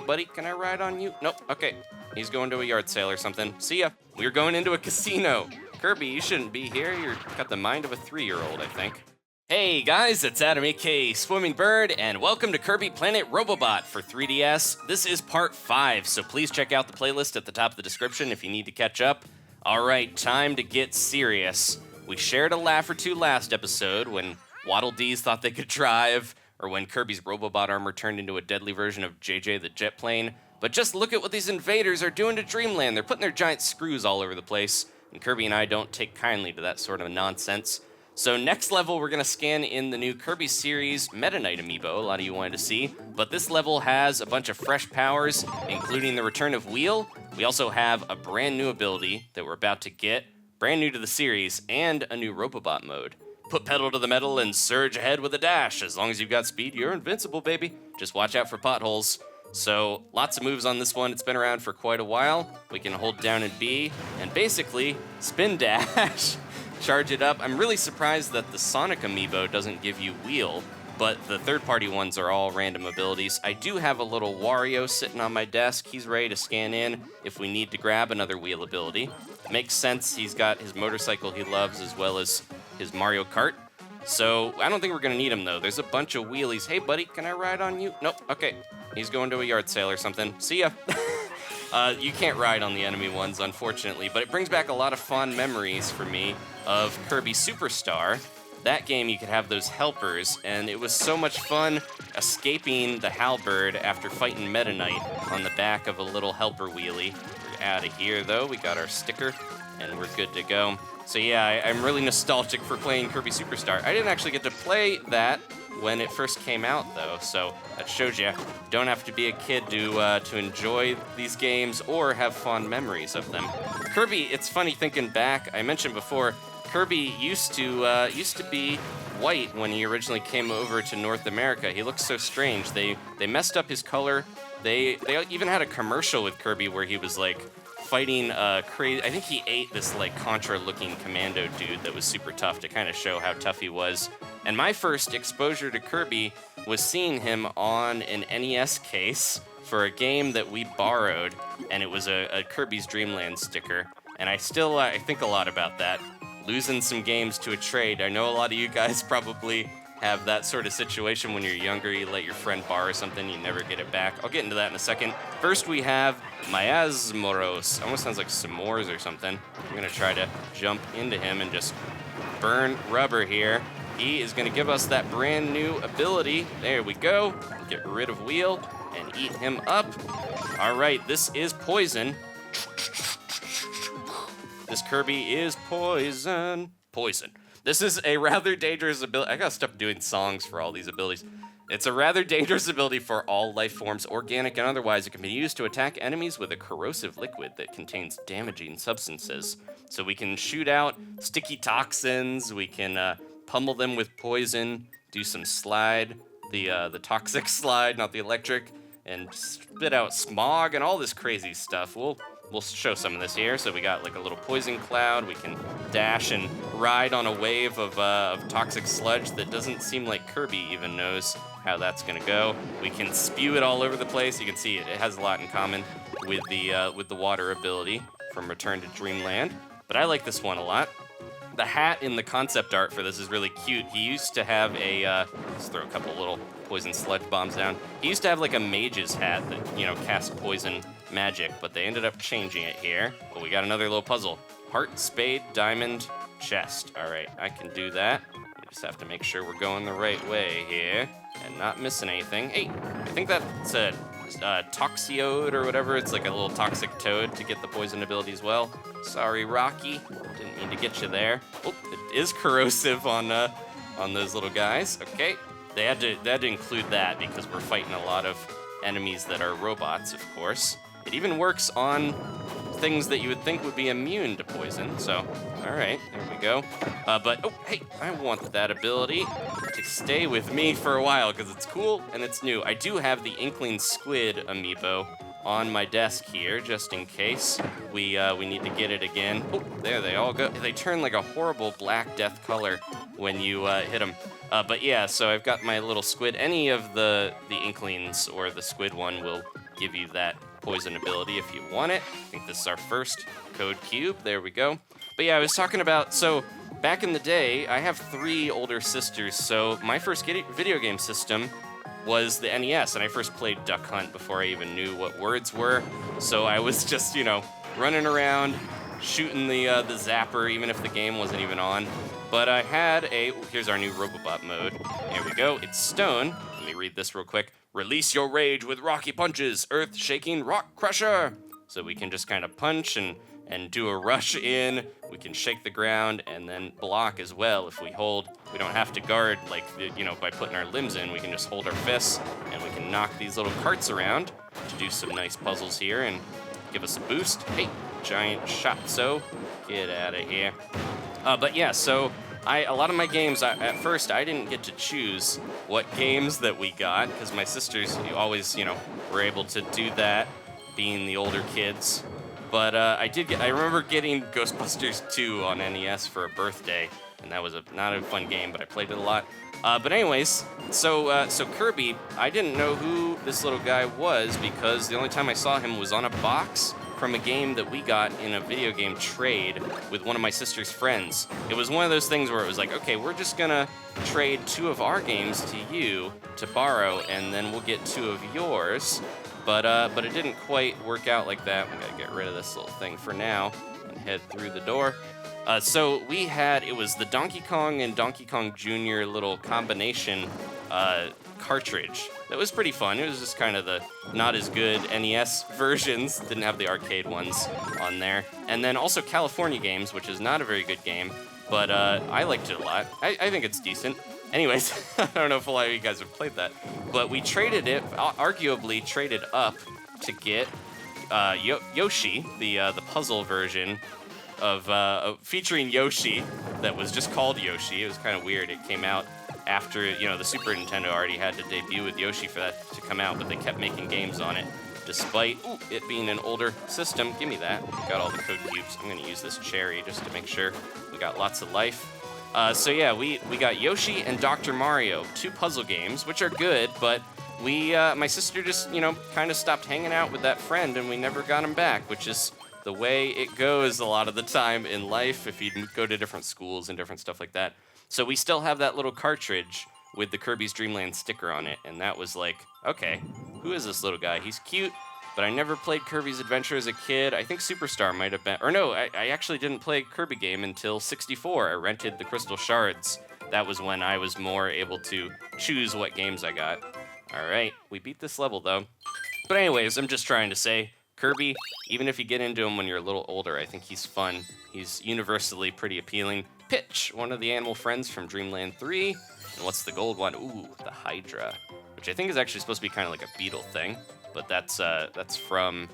buddy, can I ride on you? Nope, okay. He's going to a yard sale or something. See ya. We're going into a casino. Kirby, you shouldn't be here. You've got the mind of a 3-year-old, I think. Hey guys, it's Adam aka Swimming Bird, and welcome to Kirby Planet Robobot for 3DS. This is part 5, so please check out the playlist at the top of the description if you need to catch up. Alright, time to get serious. We shared a laugh or two last episode when Waddle Dees thought they could drive, or when Kirby's Robobot armor turned into a deadly version of JJ the jet plane. But just look at what these invaders are doing to Dreamland. They're putting their giant screws all over the place, and Kirby and I don't take kindly to that sort of nonsense. So next level, we're going to scan in the new Kirby series Meta Knight amiibo, a lot of you wanted to see. But this level has a bunch of fresh powers, including the return of Wheel. We also have a brand new ability that we're about to get, brand new to the series, and a new Robobot mode. Put pedal to the metal and surge ahead with a dash. As long as you've got speed, you're invincible, baby. Just watch out for potholes. So lots of moves on this one. It's been around for quite a while. We can hold down and B, and basically spin dash. Charge it up. I'm really surprised that the Sonic amiibo doesn't give you Wheel, but the third-party ones are all random abilities. I do have a little Wario sitting on my desk. He's ready to scan in if we need to grab another Wheel ability. Makes sense. He's got his motorcycle he loves as well as his Mario Kart. So I don't think we're going to need him, though. There's a bunch of wheelies. Hey, buddy, can I ride on you? Nope. Okay. He's going to a yard sale or something. See ya. You can't ride on the enemy ones, unfortunately, but it brings back a lot of fond memories for me of Kirby Superstar. That game, you could have those helpers, and it was so much fun escaping the halberd after fighting Meta Knight on the back of a little helper wheelie. We're out of here, though. We got our sticker, and we're good to go. So yeah, I'm really nostalgic for playing Kirby Superstar. I didn't actually get to play that when it first came out, though, so that shows you don't have to be a kid to enjoy these games or have fond memories of them. Kirby, it's funny thinking back. I mentioned before, Kirby used to be white when he originally came over to North America. He looks so strange. They messed up his color. They even had a commercial with Kirby where he was like fighting crazy. I think he ate this like Contra-looking commando dude that was super tough to kind of show how tough he was. And my first exposure to Kirby was seeing him on an NES case for a game that we borrowed, and it was a Kirby's Dream Land sticker. And I still I think a lot about that. Losing some games to a trade. I know a lot of you guys probably have that sort of situation when you're younger. You let your friend borrow something, you never get it back. I'll get into that in a second. First, we have Miasmoros. Almost sounds like s'mores or something. I'm going to try to jump into him and just burn rubber here. He is going to give us that brand new ability. There we go. Get rid of Wheel and eat him up. All right, this is Poison. This Kirby is Poison. Poison. This is a rather dangerous ability. I gotta stop doing songs for all these abilities. It's a rather dangerous ability for all life forms, organic and otherwise. It can be used to attack enemies with a corrosive liquid that contains damaging substances. So we can shoot out sticky toxins, we can pummel them with poison, do some slide, the toxic slide, not the electric, and spit out smog and all this crazy stuff. We'll show some of this here. So we got like a little poison cloud. We can dash and ride on a wave of toxic sludge that doesn't seem like Kirby even knows how that's gonna go. We can spew it all over the place. You can see it has a lot in common with the water ability from Return to Dreamland. But I like this one a lot. The hat in the concept art for this is really cute. He used to have let's throw a couple little poison sludge bombs down. He used to have like a mage's hat that, cast poison magic, but they ended up changing it here. But we got another little puzzle. Heart, spade, diamond, chest. All right, I can do that. We just have to make sure we're going the right way here and not missing anything. Hey, I think that's a Toxiode or whatever. It's like a little toxic toad to get the poison ability as well. Sorry, Rocky. Didn't mean to get you there. Oh, it is corrosive on those little guys. Okay, they had to include that because we're fighting a lot of enemies that are robots, of course. It even works on things that you would think would be immune to poison. So, all right, there we go. But, oh, hey, I want that ability to stay with me for a while because it's cool and it's new. I do have the Inkling Squid amiibo on my desk here, just in case we need to get it again. Oh, there they all go. They turn like a horrible black death color when you hit them. But yeah, so I've got my little squid. Any of the Inklings or the squid one will give you that poison ability if you want it. I think this is our first code cube. There we go. But yeah, I was talking about, so back in the day, I have 3 older sisters, so my first video game system was the NES, and I first played Duck Hunt before I even knew what words were. So I was just, running around, shooting the zapper, even if the game wasn't even on. But I had here's our new Robobot mode. Here we go, it's Stone. Let me read this real quick. Release your rage with rocky punches, earth-shaking rock crusher. So we can just kind of punch and do a rush in. We can shake the ground and then block as well if we hold. We don't have to guard like, by putting our limbs in. We can just hold our fists and we can knock these little carts around to do some nice puzzles here and give us a boost. Hey, giant shot, so get out of here. But yeah, so a lot of my games, at first I didn't get to choose what games that we got because my sisters always, were able to do that, being the older kids. But I remember getting Ghostbusters 2 on NES for a birthday, and that was not a fun game, but I played it a lot. But anyways, so Kirby, I didn't know who this little guy was because the only time I saw him was on a box from a game that we got in a video game trade with one of my sister's friends. It was one of those things where it was like, okay, we're just gonna trade 2 of our games to you to borrow, and then we'll get 2 of yours. But it didn't quite work out like that. We gotta get rid of this little thing for now and head through the door. So it was the Donkey Kong and Donkey Kong Jr. little combination cartridge. That was pretty fun. It was just kind of the not as good NES versions. Didn't have the arcade ones on there. And then also California Games, which is not a very good game, but I liked it a lot. I think it's decent. Anyways, I don't know if a lot of you guys have played that, but we arguably traded up to get Yoshi, the puzzle version of featuring Yoshi that was just called Yoshi. It was kind of weird. It came out after, the Super Nintendo already had to debut with Yoshi for that to come out, but they kept making games on it, despite it being an older system. Give me that. Got all the code cubes. I'm gonna use this cherry just to make sure we got lots of life. So yeah, we got Yoshi and Dr. Mario, 2 puzzle games, which are good, but my sister just, kind of stopped hanging out with that friend and we never got him back, which is the way it goes a lot of the time in life if you go to different schools and different stuff like that. So we still have that little cartridge with the Kirby's Dream Land sticker on it, and that was like, okay, who is this little guy? He's cute, but I never played Kirby's Adventure as a kid. I think Superstar might have been, or no, I actually didn't play Kirby game until 64. I rented the Crystal Shards. That was when I was more able to choose what games I got. All right, we beat this level though. But anyways, I'm just trying to say, Kirby, even if you get into him when you're a little older, I think he's fun. He's universally pretty appealing. Pitch, one of the animal friends from Dreamland 3. And what's the gold one? Ooh, the Hydra, which I think is actually supposed to be kind of like a beetle thing, but that's from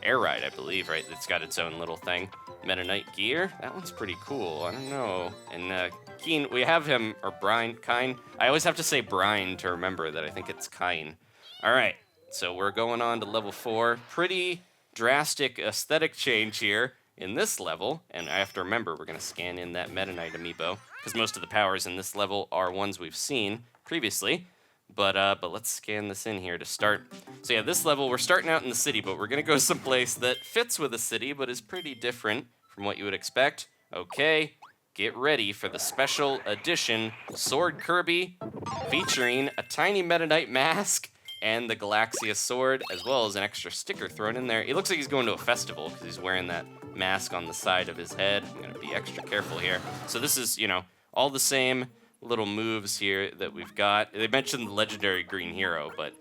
Air Ride, I believe, right? It's got its own little thing. Meta Knight gear, that one's pretty cool. I don't know. And Keen, we have him, or Brine, Kine. I always have to say Brine to remember that I think it's Kine. All right, so we're going on to level 4. Pretty drastic aesthetic change here in this level, and I have to remember we're gonna scan in that Meta Knight amiibo, because most of the powers in this level are ones we've seen previously. But let's scan this in here to start. So yeah, this level, we're starting out in the city, but we're gonna go someplace that fits with a city, but is pretty different from what you would expect. Okay, get ready for the special edition Sword Kirby, featuring a tiny Meta Knight mask and the Galaxia sword, as well as an extra sticker thrown in there. It looks like he's going to a festival, because he's wearing that mask on the side of his head. I'm gonna be extra careful here. So this is, all the same little moves here that we've got. They mentioned the legendary green hero, but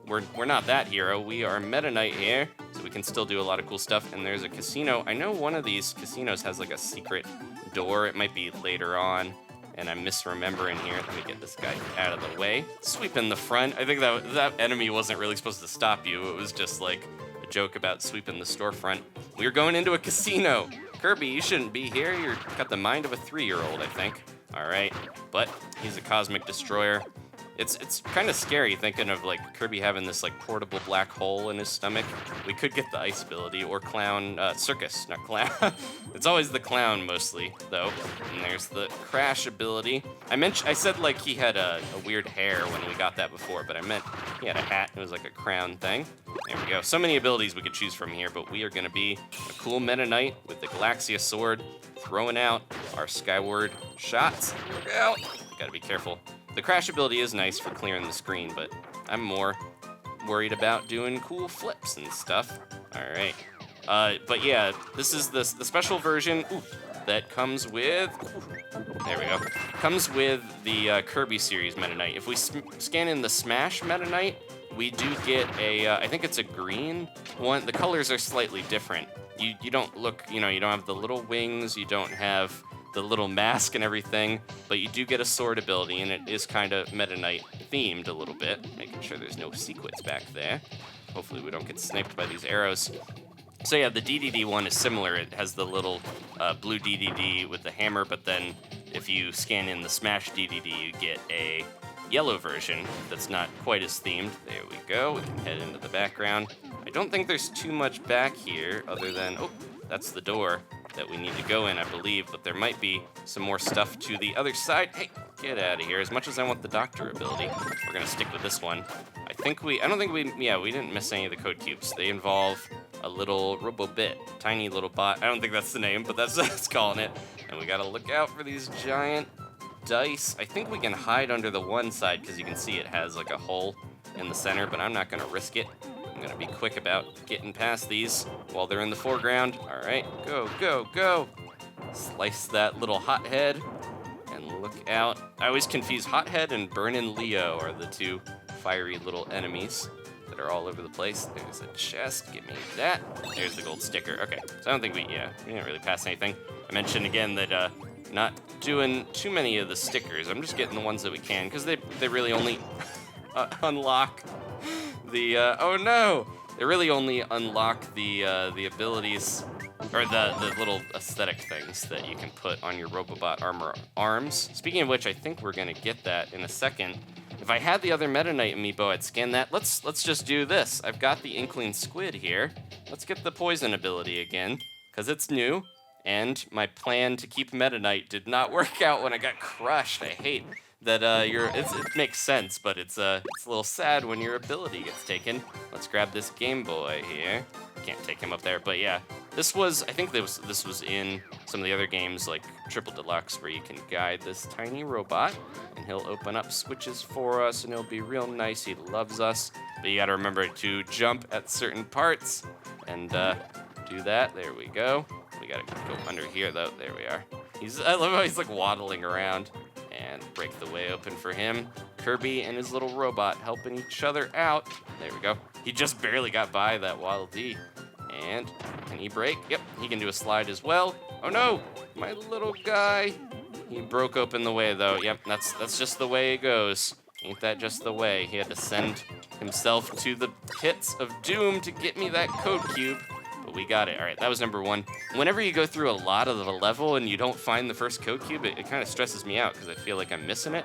we're not that hero. We are Meta Knight here, so we can still do a lot of cool stuff. And there's a casino. I know one of these casinos has like a secret door. It might be later on, and I'm misremembering here. Let me get this guy out of the way. Sweep in the front. I think that enemy wasn't really supposed to stop you. It was just like a joke about sweeping the storefront. We're going into a casino. Kirby, you shouldn't be here. You've got the mind of a 3-year-old, I think. All right, but he's a cosmic destroyer. It's kind of scary thinking of like Kirby having this like portable black hole in his stomach. We could get the ice ability or clown circus, not clown. It's always the clown mostly though. And there's the crash ability. I said like he had a weird hair when we got that before, but I meant he had a hat. It was like a crown thing. There we go. So many abilities we could choose from here, but we are gonna be a cool Meta Knight with the Galaxia sword, throwing out our skyward shots. Look out! Gotta be careful. The crash ability is nice for clearing the screen, but I'm more worried about doing cool flips and stuff. All right. But yeah, this is the special version that comes with, there we go, comes with the Kirby series Meta Knight. If we scan in the Smash Meta Knight, we do get a, I think it's a green one. The colors are slightly different. You don't look, you don't have the little wings, you don't have the little mask and everything, but you do get a sword ability, and it is kind of Meta Knight themed a little bit, making sure there's no secrets back there. Hopefully we don't get sniped by these arrows. So yeah, the DDD one is similar. It has the little blue DDD with the hammer, but then if you scan in the Smash DDD, you get a yellow version that's not quite as themed. There we go. We can head into the background. I don't think there's too much back here other than, oh, that's the door that we need to go in, I believe, but there might be some more stuff to the other side. Hey, get out of here. As much as I want the doctor ability, we're gonna stick with this one. I don't think we didn't miss any of the code cubes. They involve a little Robobot, tiny little bot. I don't think that's the name, but that's what it's calling it. And we gotta look out for these giant dice. I think we can hide under the one side because you can see it has like a hole in the center, but I'm not gonna risk it. I'm gonna be quick about getting past these while they're in the foreground. All right, go, go, go. Slice that little hothead and look out. I always confuse Hothead and Burnin' Leo are the two fiery little enemies that are all over the place. There's a chest, give me that. There's the gold sticker. Okay, so I don't think we didn't really pass anything. I mentioned again that not doing too many of the stickers. I'm just getting the ones that we can because they really only unlock the, oh no! They really only unlock the abilities, or the little aesthetic things that you can put on your Robobot armor arms. Speaking of which, I think we're gonna get that in a second. If I had the other Meta Knight amiibo, I'd scan that. Let's just do this. I've got the Inkling Squid here. Let's get the poison ability again, because it's new, and my plan to keep Meta Knight did not work out when I got crushed. I hate that it makes sense, but it's a little sad when your ability gets taken. Let's grab this Game Boy here. Can't take him up there, but yeah. I think this was in some of the other games like Triple Deluxe where you can guide this tiny robot and he'll open up switches for us and he'll be real nice. He loves us, but you gotta remember to jump at certain parts and do that. There we go. We gotta go under here though. There we are. I love how he's like waddling around. And break the way open for him. Kirby and his little robot helping each other out. There we go. He just barely got by that Waddle Dee. And can he break? Yep, he can do a slide as well. Oh no, my little guy. He broke open the way though. Yep, that's just the way it goes. Ain't that just the way? He had to send himself to the pits of doom to get me that code cube. But we got it. All right, that was number one. Whenever you go through a lot of the level and you don't find the first code cube, it kind of stresses me out because I feel like I'm missing it.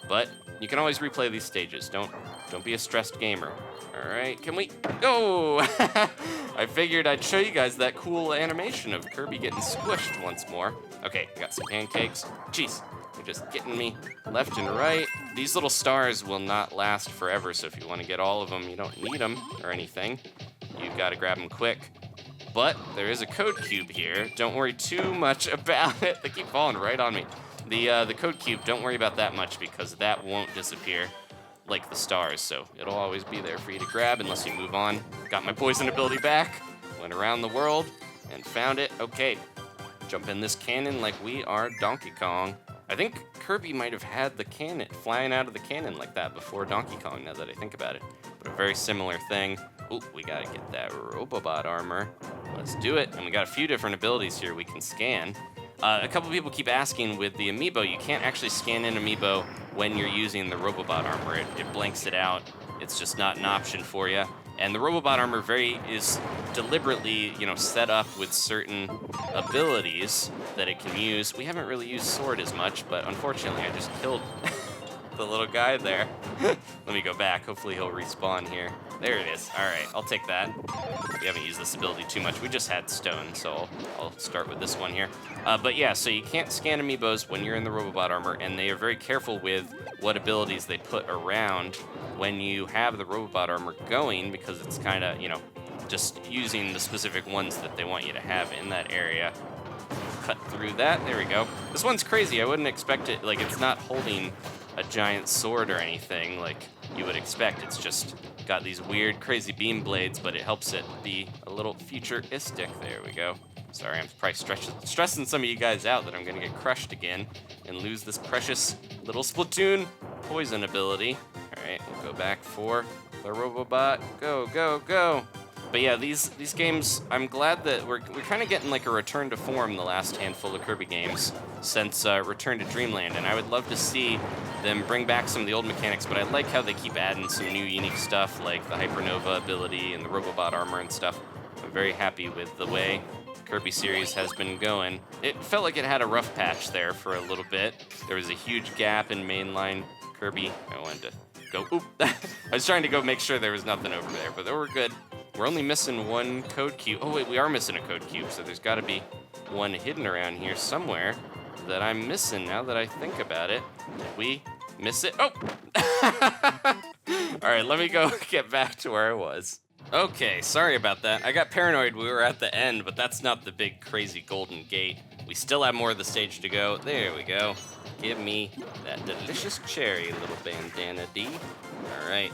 But you can always replay these stages. Don't be a stressed gamer. All right, can we go? I figured I'd show you guys that cool animation of Kirby getting squished once more. Okay, I got some pancakes. Jeez, they're just getting me left and right. These little stars will not last forever, so if you want to get all of them, you don't need them or anything. You've got to grab them quick. But there is a code cube here. Don't worry too much about it. They keep falling right on me. The code cube, don't worry about that much because that won't disappear like the stars. So it'll always be there for you to grab unless you move on. Got my poison ability back. Went around the world and found it. Okay, jump in this cannon like we are Donkey Kong. I think Kirby might have had the cannon flying out of the cannon like that before Donkey Kong, now that I think about it. But a very similar thing. Ooh, we gotta get that Robobot armor. Let's do it. And we got a few different abilities here we can scan. A couple people keep asking with the amiibo, you can't actually scan in amiibo when you're using the Robobot armor. It blanks it out. It's just not an option for you. And the Robobot armor is deliberately, set up with certain abilities that it can use. We haven't really used sword as much, but unfortunately I just killed the little guy there. Let me go back. Hopefully he'll respawn here. There it is. All right, I'll take that. We haven't used this ability too much. We just had stone, so I'll start with this one here. But yeah, so you can't scan amiibos when you're in the Robobot armor, and they are very careful with what abilities they put around when you have the Robobot armor going, because it's kind of, you know, just using the specific ones that they want you to have in that area. Cut through that. There we go. This one's crazy. I wouldn't expect it. Like, it's not holding a giant sword or anything like you would expect. It's just got these weird, crazy beam blades, but it helps it be a little futuristic. There we go. Sorry, I'm probably stressing some of you guys out that I'm going to get crushed again and lose this precious little Splatoon poison ability. All right, we'll go back for the Robobot. Go, go, go. But yeah, these games, I'm glad that we're kind of getting like a return to form the last handful of Kirby games since Return to Dreamland, and I would love to see them bring back some of the old mechanics, but I like how they keep adding some new unique stuff like the Hypernova ability and the Robobot armor and stuff. I'm very happy with the way the Kirby series has been going. It felt like it had a rough patch there for a little bit. There was a huge gap in mainline Kirby. I wanted to go, oop. I was trying to go make sure there was nothing over there, but we're good. We're only missing one code cube. Oh wait, we are missing a code cube, so there's gotta be one hidden around here somewhere that I'm missing now that I think about it. Did we miss it? Oh! All right, let me go get back to where I was. Okay, sorry about that. I got paranoid we were at the end, but that's not the big crazy golden gate. We still have more of the stage to go. There we go. Give me that delicious cherry, little bandana D. All right,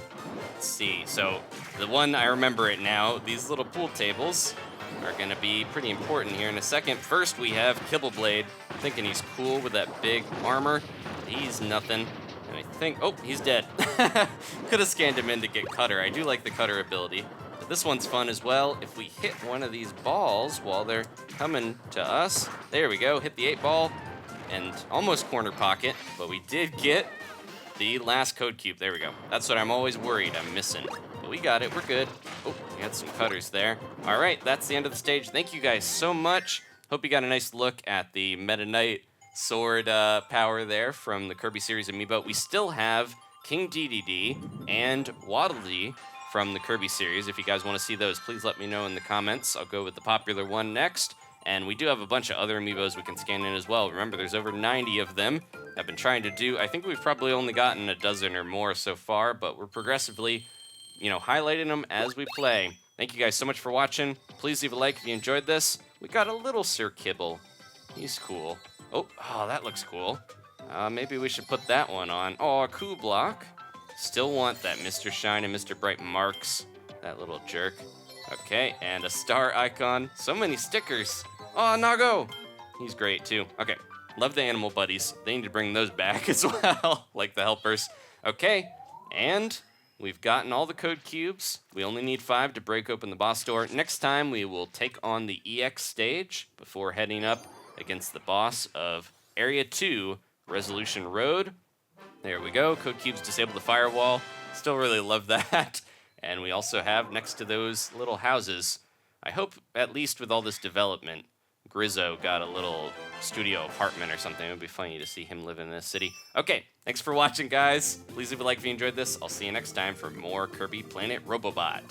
let's see. So the one, I remember it now, these little pool tables are gonna be pretty important here in a second. First, we have Kibble Blade. I'm thinking he's cool with that big armor. He's nothing. And I think, oh, he's dead. Could have scanned him in to get Cutter. I do like the Cutter ability. But this one's fun as well. If we hit one of these balls while they're coming to us, there we go, hit the 8-ball. And almost corner pocket, but we did get the last code cube. There we go. That's what I'm always worried I'm missing. But we got it. We're good. Oh, we had some cutters there. All right, that's the end of the stage. Thank you guys so much. Hope you got a nice look at the Meta Knight sword power there from the Kirby series amiibo. We still have King DDD and Waddle Dee from the Kirby series. If you guys want to see those, please let me know in the comments. I'll go with the popular one next. And we do have a bunch of other amiibos we can scan in as well. Remember, there's over 90 of them. I've been trying to do, I think we've probably only gotten a dozen or more so far, but we're progressively, you know, highlighting them as we play. Thank you guys so much for watching. Please leave a like if you enjoyed this. We got a little Sir Kibble. He's cool. Oh, that looks cool. Maybe we should put that one on. Oh, a coup block. Still want that Mr. Shine and Mr. Bright marks. That little jerk. Okay, and a star icon. So many stickers. Oh, Nago! He's great too. Okay, love the animal buddies. They need to bring those back as well, like the helpers. Okay, and we've gotten all the code cubes. We only need 5 to break open the boss door. Next time, we will take on the EX stage before heading up against the boss of Area 2, Resolution Road. There we go. Code cubes disable the firewall. Still really love that. And we also have next to those little houses, I hope at least with all this development, Grizzo got a little studio apartment or something. It would be funny to see him live in this city. Okay, thanks for watching, guys. Please leave a like if you enjoyed this. I'll see you next time for more Kirby Planet Robobot.